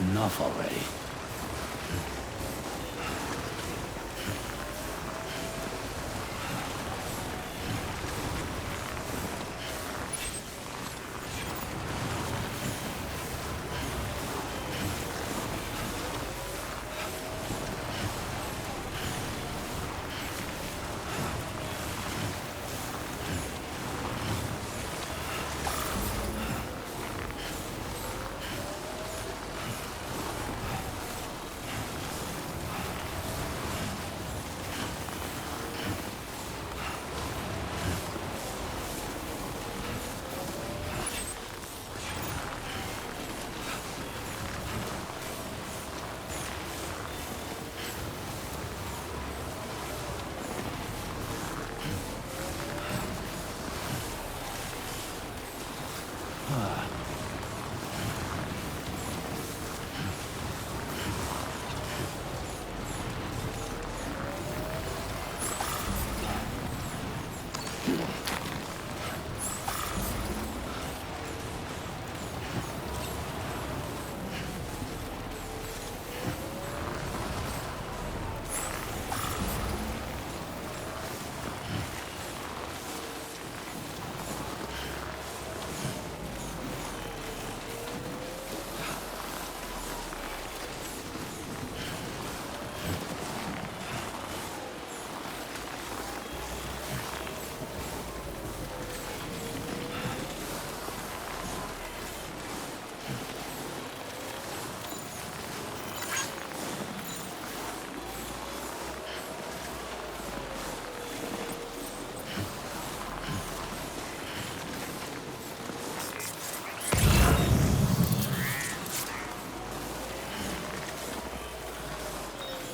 Enough already.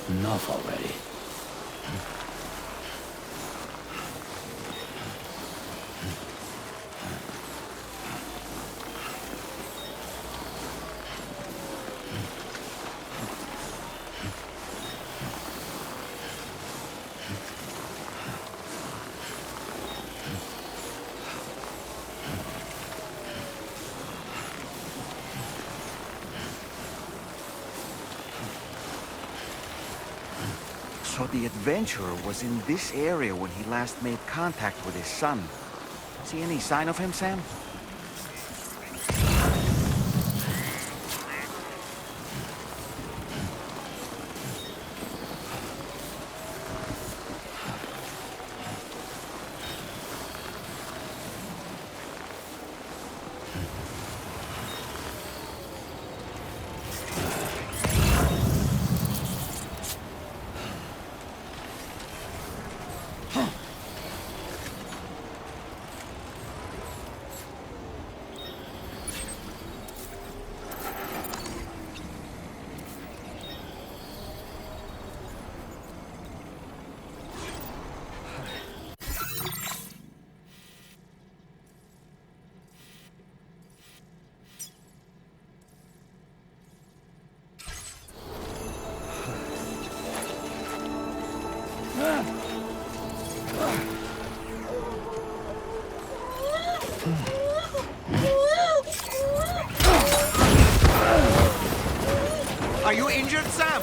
Enough already. So the adventurer was in this area when he last made contact with his son. See any sign of him, Sam? Are you injured, Sam?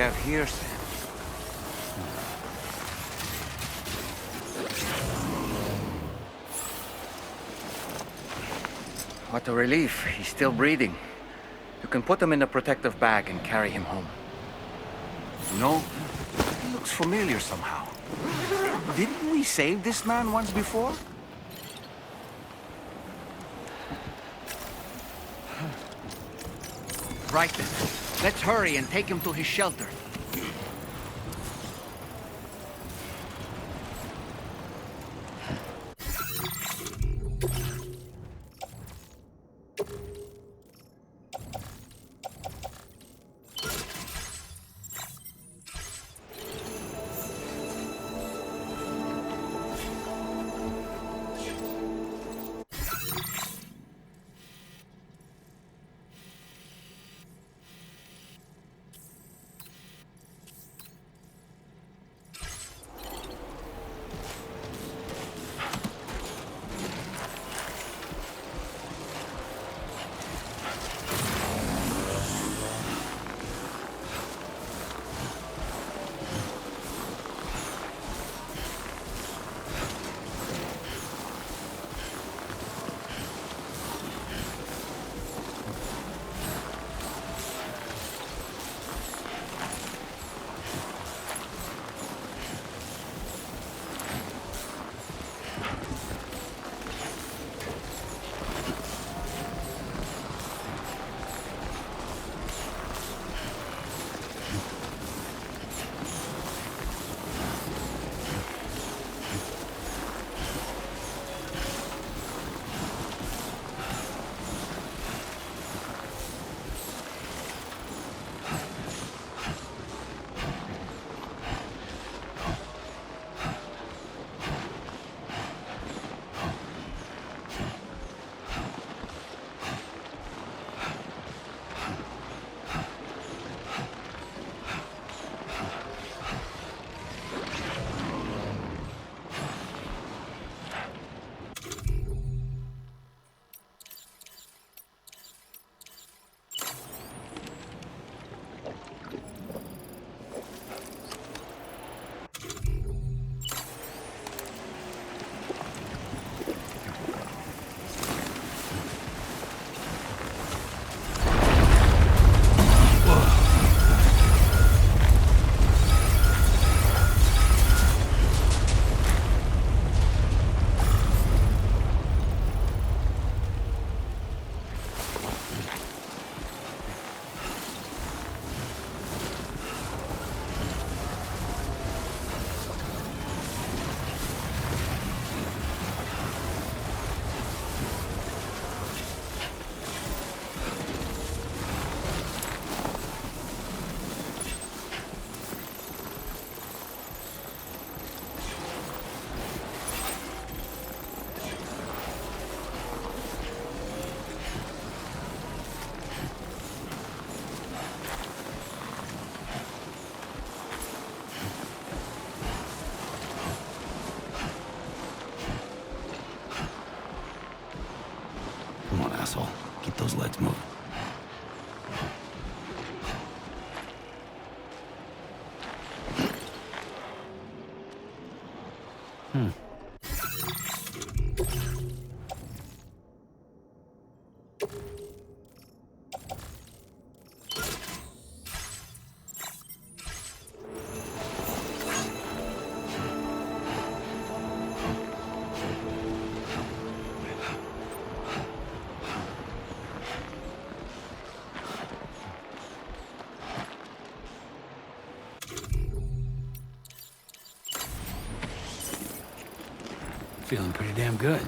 have here, Sam? What a relief. He's still breathing. You can put him in a protective bag and carry him home. You know, he looks familiar somehow. Didn't we save this man once before? Right then. Let's hurry and take him to his shelter. Asshole. Keep those legs moving. Feeling pretty damn good.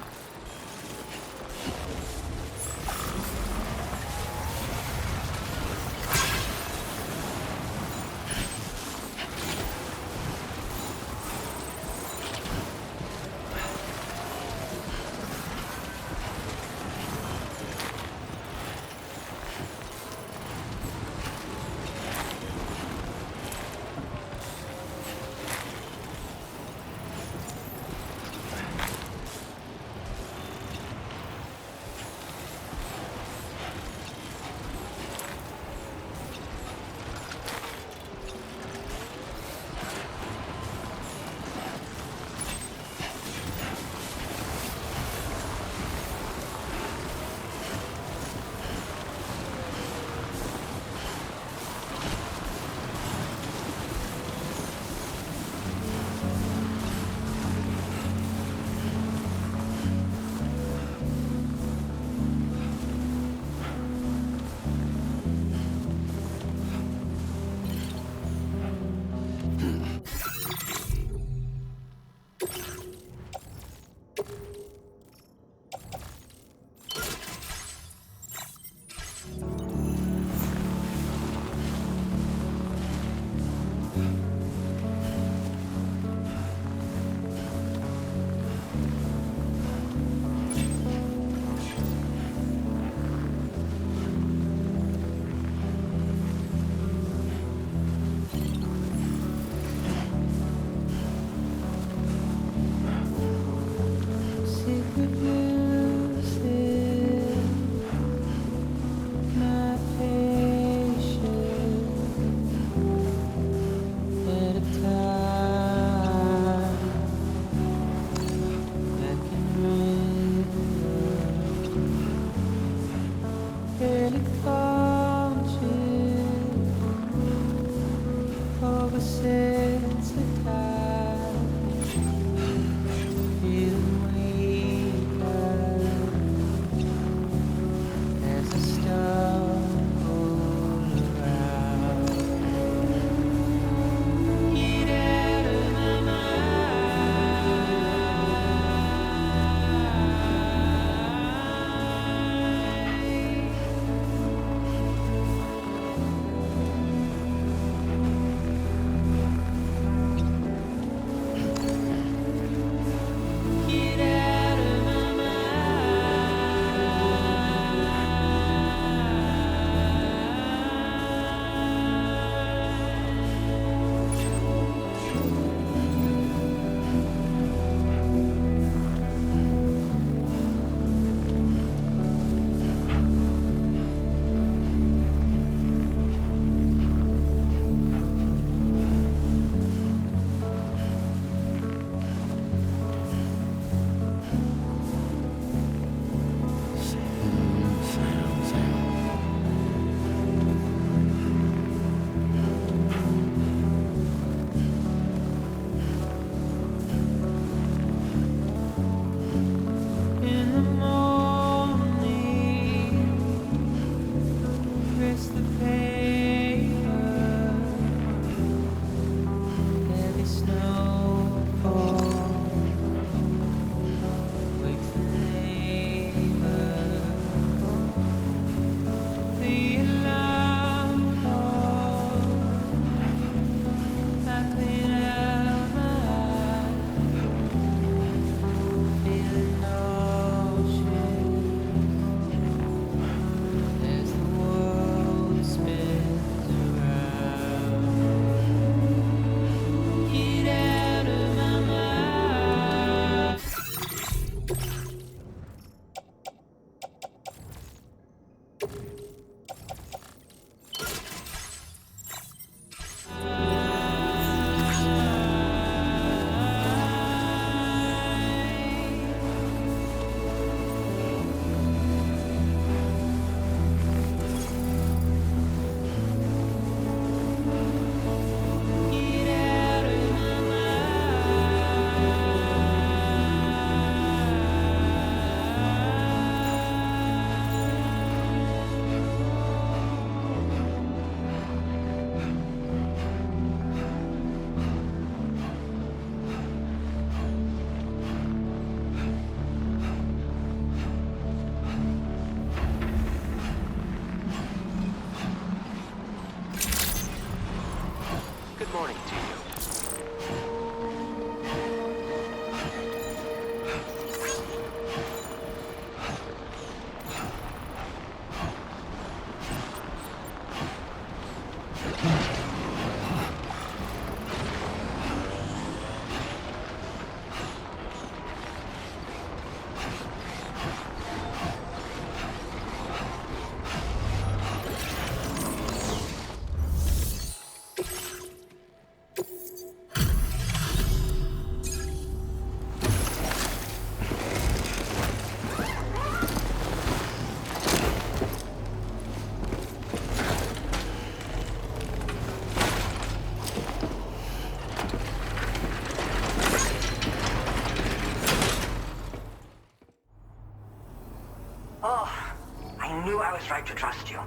I was right to trust you.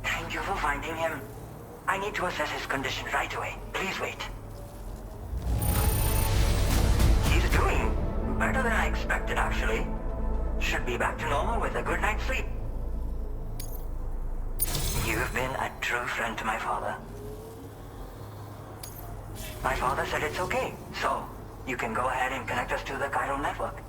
Thank you for finding him. I need to assess his condition right away. Please wait. He's doing better than I expected, actually. Should be back to normal with a good night's sleep. You've been a true friend to my father. My father said it's okay, so you can go ahead and connect us to the chiral network.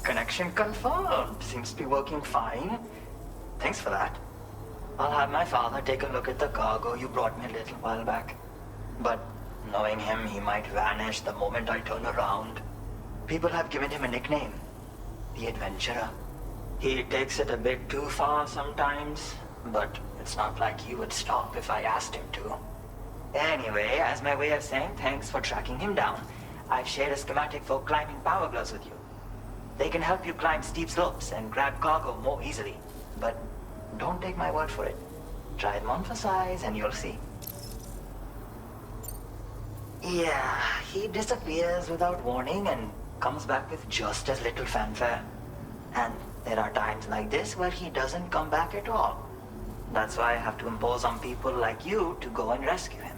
Connection confirmed. Seems to be working fine. Thanks for that. I'll have my father take a look at the cargo you brought me a little while back. But knowing him, he might vanish the moment I turn around. People have given him a nickname, the Adventurer. He takes it a bit too far sometimes, but it's not like he would stop if I asked him to. Anyway, as my way of saying thanks for tracking him down, I've shared a schematic for climbing power gloves with you. They can help you climb steep slopes and grab cargo more easily. But don't take my word for it. Try them on for size and you'll see. Yeah, he disappears without warning and comes back with just as little fanfare. And there are times like this where he doesn't come back at all. That's why I have to impose on people like you to go and rescue him.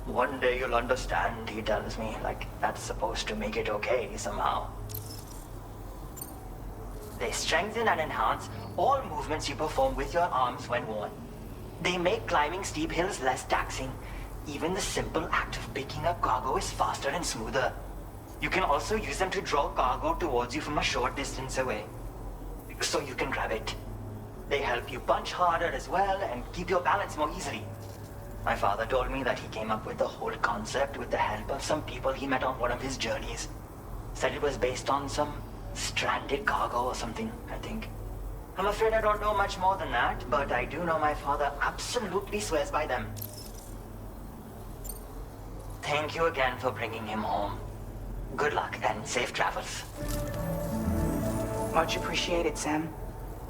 One day you'll understand, he tells me, like that's supposed to make it okay somehow. They strengthen and enhance all movements you perform with your arms when worn. They make climbing steep hills less taxing. Even the simple act of picking up cargo is faster and smoother. You can also use them to draw cargo towards you from a short distance away, so you can grab it. They help you punch harder as well and keep your balance more easily. My father told me that he came up with the whole concept with the help of some people he met on one of his journeys. Said it was based on some stranded cargo or something, I think. I'm afraid I don't know much more than that, but I do know my father absolutely swears by them. Thank you again for bringing him home. Good luck and safe travels. Much appreciated, Sam.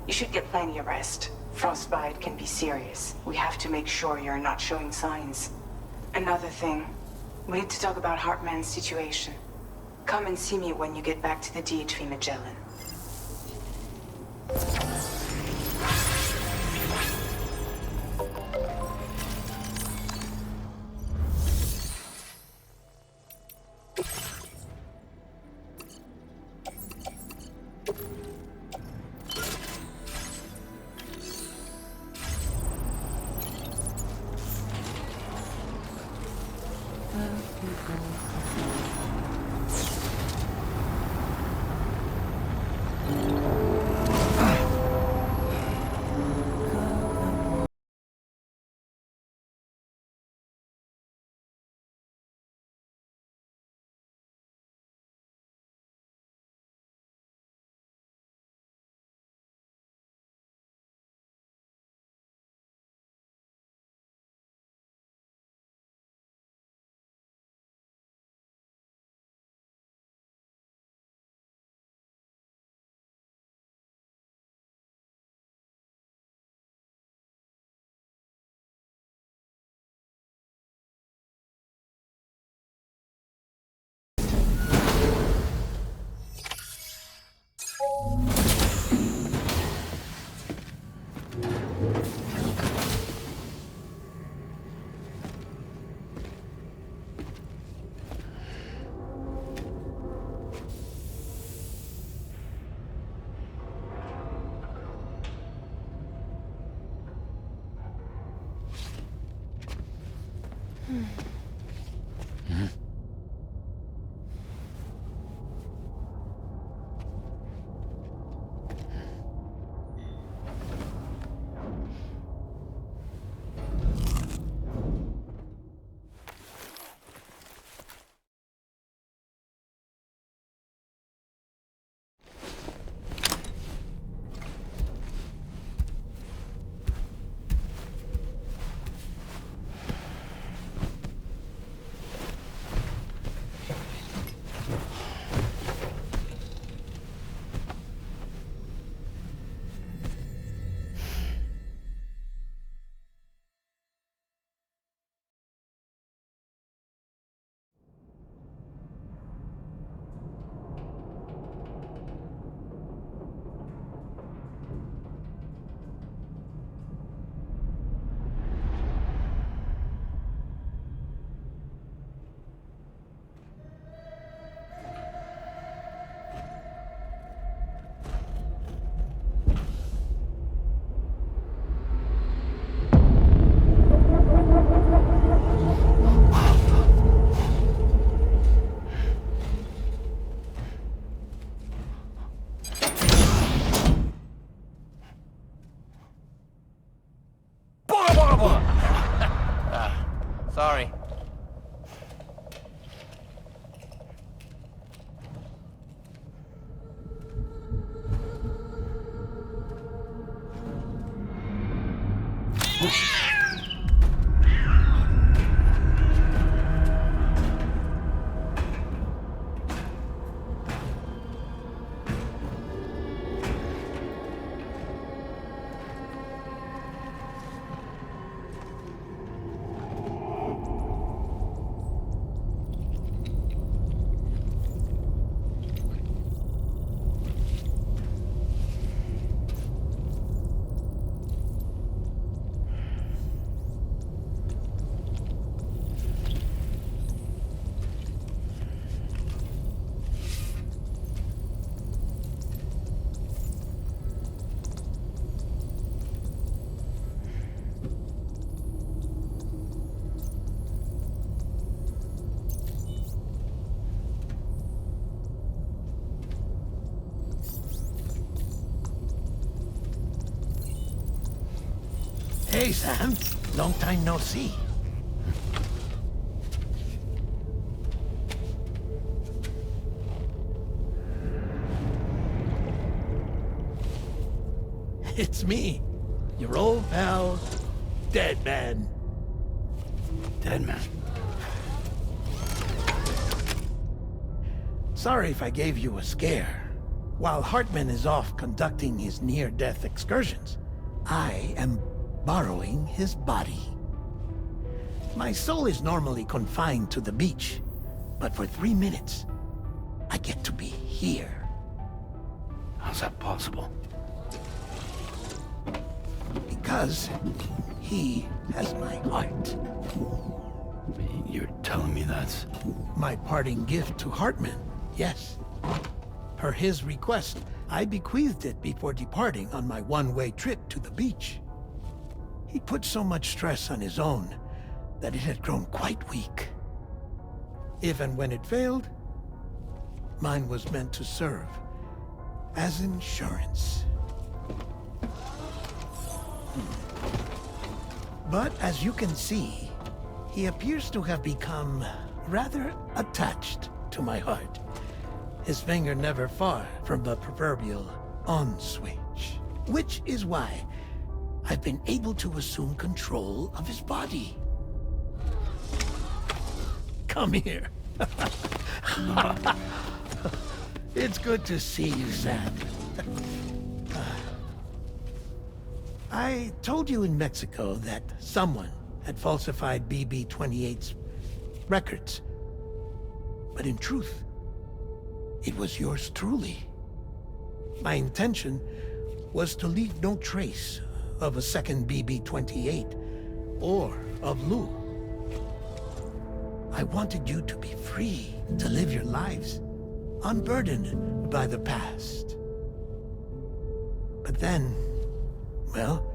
You should get plenty of rest. Frostbite can be serious. We have to make sure you're not showing signs. Another thing, we need to talk about Hartman's situation. Come and see me when you get back to the DHV Magellan. Sorry. Hey, Sam. Long time no see. It's me, your old pal, Dead Man. Dead man. Sorry if I gave you a scare. While Hartman is off conducting his near-death excursions, I am borrowing his body. My soul is normally confined to the beach, but for 3 minutes, I get to be here. How's that possible? Because he has my heart. You're telling me that's... My parting gift to Hartman, yes. Per his request, I bequeathed it before departing on my one-way trip to the beach. He put so much stress on his own that it had grown quite weak. If and when it failed, mine was meant to serve as insurance. But as you can see, he appears to have become rather attached to my heart. His finger never far from the proverbial on switch. Which is why I've been able to assume control of his body. Come here. It's good to see you, Sam. I told you in Mexico that someone had falsified BB-28's records. But in truth, it was yours truly. My intention was to leave no trace of a second BB-28 or of Lou. I wanted you to be free to live your lives, unburdened by the past. But then, well,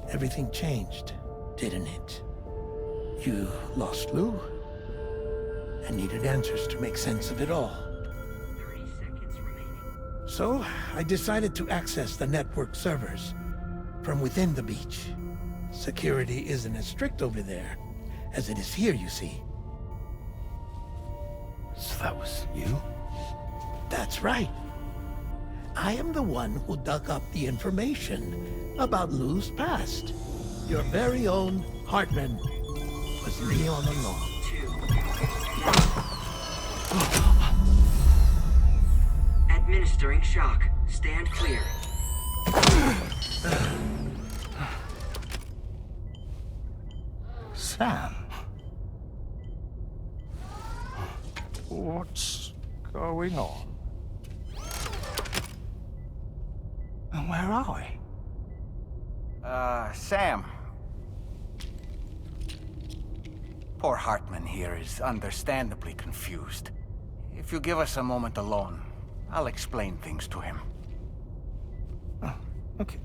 everything changed, didn't it? You lost Lou, and needed answers to make sense of it all. 30 seconds remaining. So, I decided to access the network servers from within the beach. Security isn't as strict over there as it is here, you see. So that was you? That's right. I am the one who dug up the information about Lou's past. Your very own Hartman was me all along. Administering shock. Stand clear. Sam. What's going on? And where are we? Sam. Poor Hartman here is understandably confused. If you give us a moment alone, I'll explain things to him. Okay.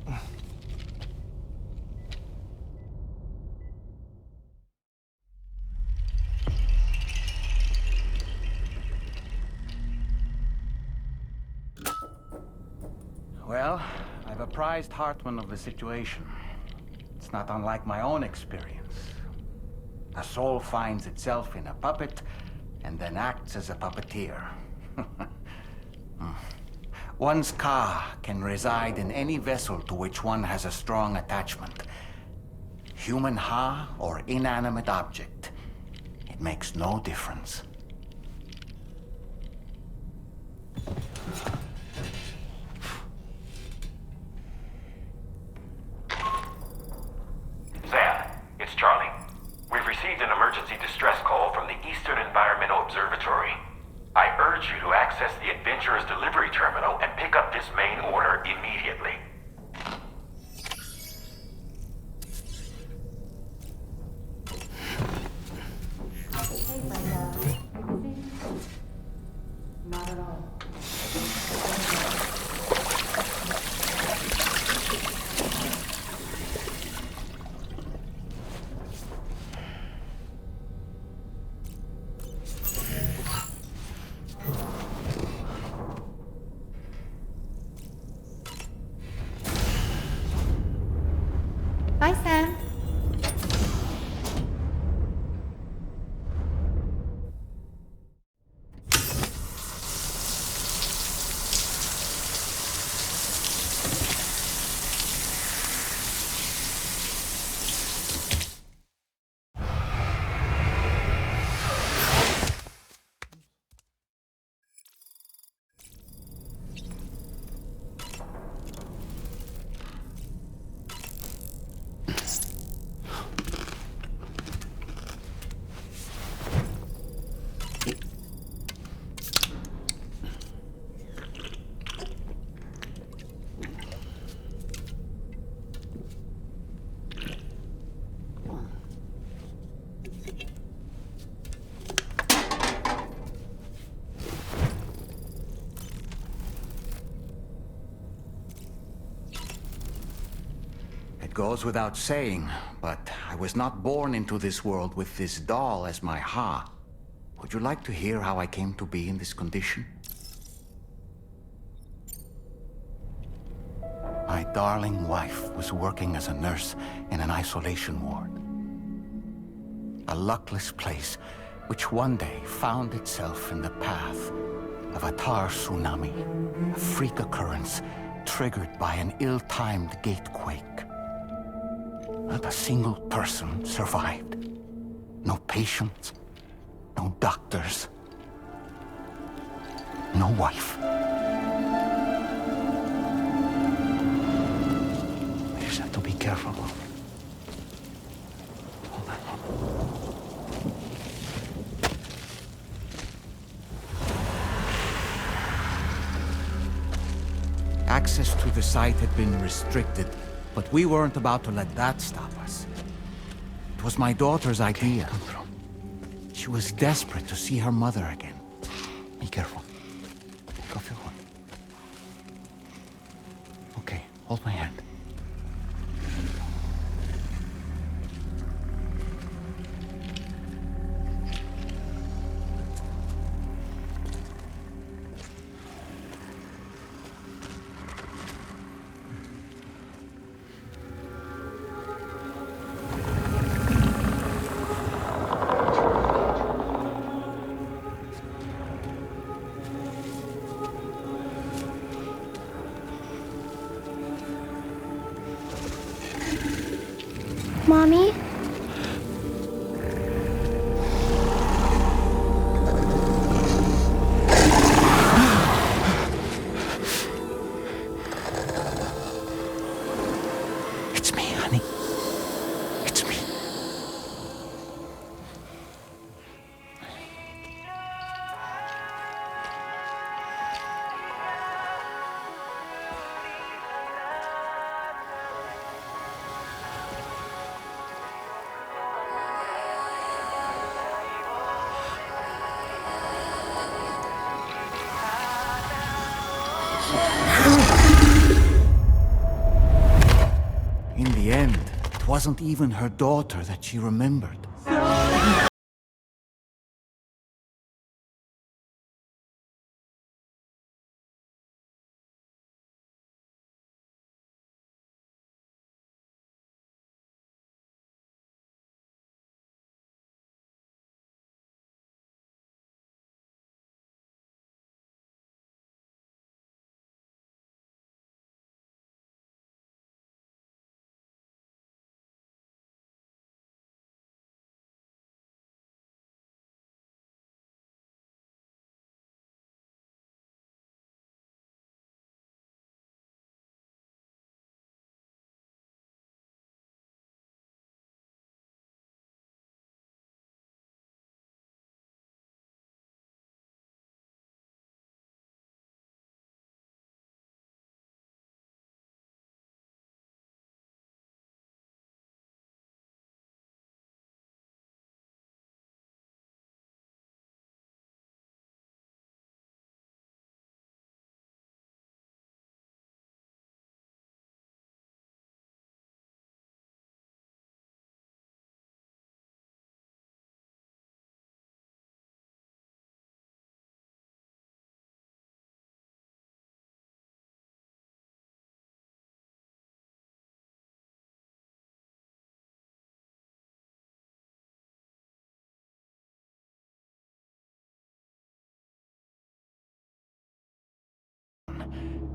Well, I've apprised Hartman of the situation. It's not unlike my own experience A soul finds itself in a puppet and then acts as a puppeteer. One's ka can reside in any vessel to which one has a strong attachment. Human ha or inanimate object. It makes no difference. Sam, it's Charlie. We've received an emergency distress call from the Eastern Environmental Observatory. I urge you to access the Adventurer's delivery terminal and pick up this main order immediately. Not at all. Bye, Sam. It goes without saying, but I was not born into this world with this doll as my ha. Would you like to hear how I came to be in this condition? My darling wife was working as a nurse in an isolation ward. A luckless place which one day found itself in the path of a tar tsunami, a freak occurrence triggered by an ill-timed gatequake. Not a single person survived. No patients, no doctors, no wife. We just have to be careful. Hold on. Access to the site had been restricted, but we weren't about to let that stop us. It was my daughter's idea. She was desperate to see her mother again. Be careful. Take off your hood. Okay, hold my hand. Mommy? It's me, honey. It's me. In the end, it wasn't even her daughter that she remembered.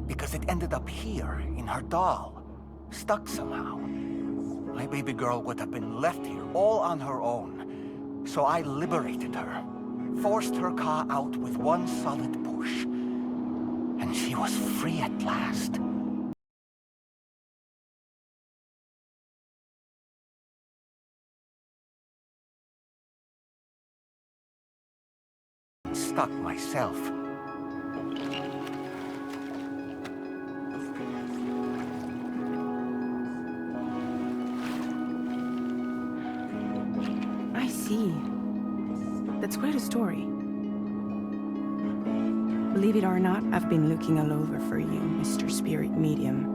because it ended up here, in her doll, stuck somehow. My baby girl would have been left here all on her own. So I liberated her, forced her Ka out with one solid push. And she was free at last. Stuck myself. I see. That's quite a story. Believe it or not, I've been looking all over for you, Mr. Spirit Medium.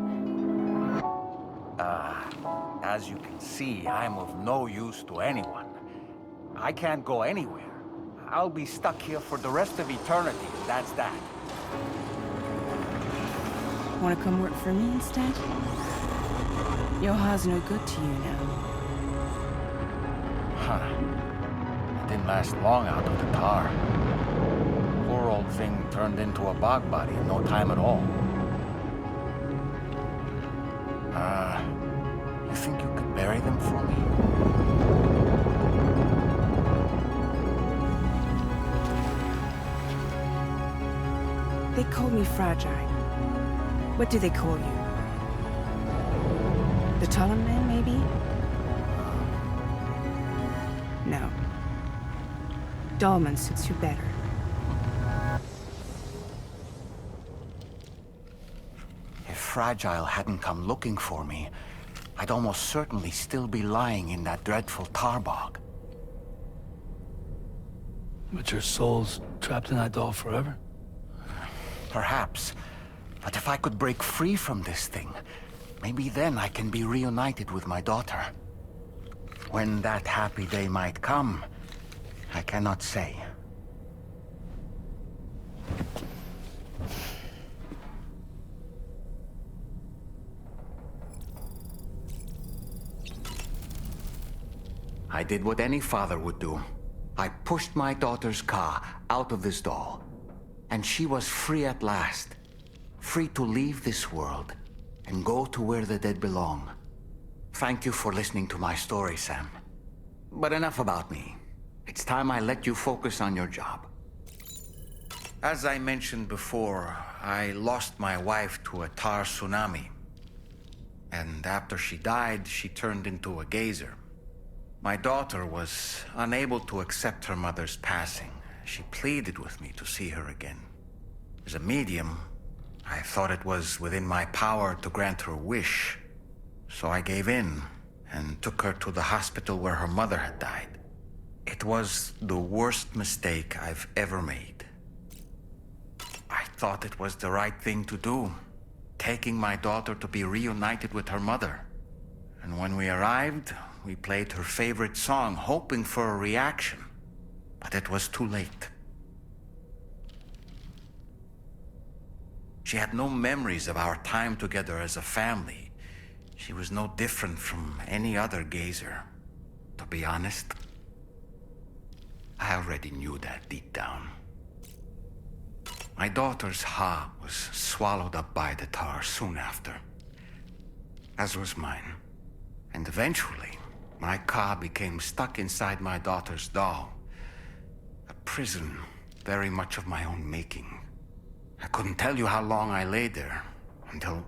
As you can see, I'm of no use to anyone. I can't go anywhere. I'll be stuck here for the rest of eternity, that's that. Want to come work for me instead? Yoha's no good to you now. Huh. It didn't last long out of the tar. Poor old thing turned into a bog body in no time at all. You think you could bury them for me? They call me fragile. What do they call you? The DOLLMAN, maybe? No. DOLLMAN suits you better. If Fragile hadn't come looking for me, I'd almost certainly still be lying in that dreadful tar bog. But your soul's trapped in that doll forever? Perhaps. But if I could break free from this thing, maybe then I can be reunited with my daughter. When that happy day might come, I cannot say. I did what any father would do. I pushed my daughter's Ka out of this doll. And she was free at last. Free to leave this world and go to where the dead belong. Thank you for listening to my story, Sam. But enough about me. It's time I let you focus on your job. As I mentioned before, I lost my wife to a tar tsunami. And after she died, she turned into a geyser. My daughter was unable to accept her mother's passing. She pleaded with me to see her again. As a medium, I thought it was within my power to grant her wish. So I gave in and took her to the hospital where her mother had died. It was the worst mistake I've ever made. I thought it was the right thing to do, taking my daughter to be reunited with her mother. And when we arrived, we played her favorite song, hoping for a reaction. But it was too late. She had no memories of our time together as a family. She was no different from any other geyser. To be honest, I already knew that deep down. My daughter's Ha was swallowed up by the tar soon after, as was mine. And eventually, my Ka became stuck inside my daughter's doll. A prison very much of my own making. I couldn't tell you how long I lay there, until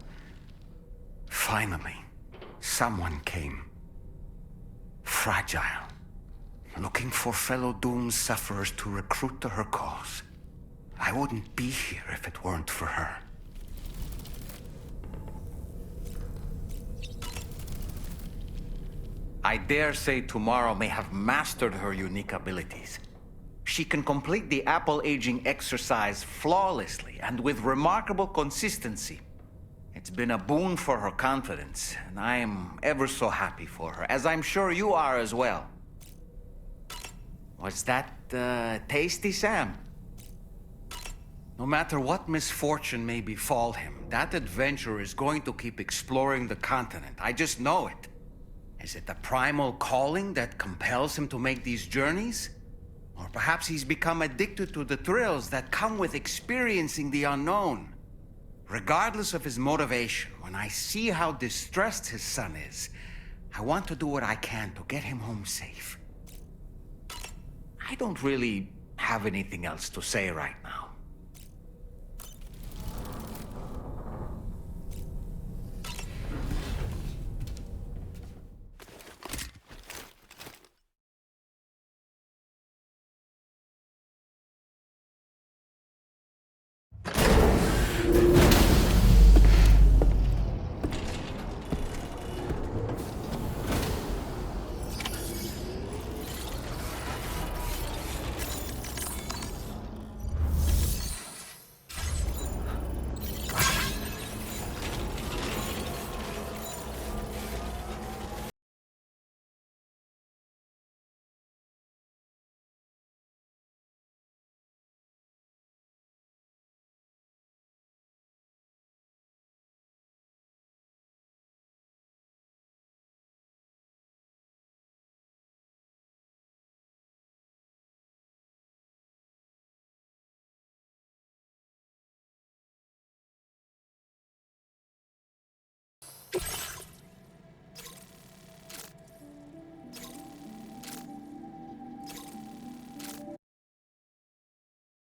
finally, someone came. Fragile. Looking for fellow doomed sufferers to recruit to her cause. I wouldn't be here if it weren't for her. I dare say tomorrow may have mastered her unique abilities. She can complete the apple aging exercise flawlessly and with remarkable consistency. It's been a boon for her confidence, and I am ever so happy for her, as I'm sure you are as well. Was that, tasty, Sam? No matter what misfortune may befall him, that adventurer is going to keep exploring the continent. I just know it. Is it the primal calling that compels him to make these journeys? Or perhaps he's become addicted to the thrills that come with experiencing the unknown. Regardless of his motivation, when I see how distressed his son is, I want to do what I can to get him home safe. I don't really have anything else to say right now.